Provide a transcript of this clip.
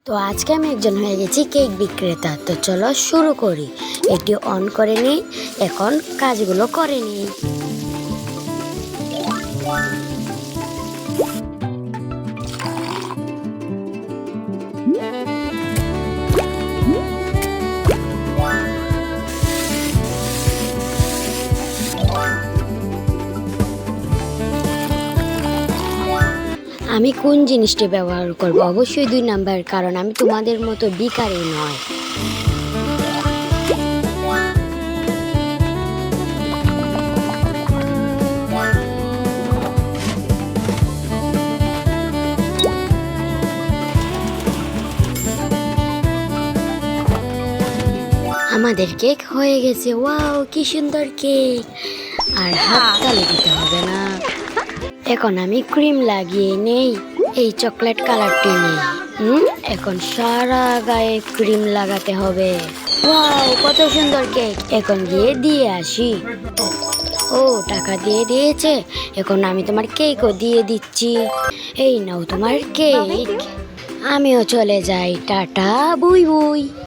তো আজকে আমি একজন হয়ে গেছি কেক বিক্রেতা। তো চলো শুরু করি। এটি অন করে নিই, এখন কাজগুলো করে নিই। আমি কোন জিনিসটি ব্যবহার করব? অবশ্যই 2 নাম্বার, কারণ আমি তোমাদের মতো বিকারি নয়। আমাদের কেক হয়ে গেছে। ওয়াও, কি সুন্দর কেক! আর হাততালি দিতে হবে না। এখন আমি ক্রিম লাগিয়ে নেই। এই চকলেট কালারটি নেই। এখন সারা গায়ে ক্রিম লাগাতে হবে। ওয়াও, কত সুন্দর কেক! এখন গিয়ে দিয়ে আসি। ও, টাকা দিয়ে দিয়েছে। এখন আমি তোমার কেকও দিয়ে দিচ্ছি। এই নাও তোমার কেক। আমিও চলে যাই। টাটা, বুই বুই।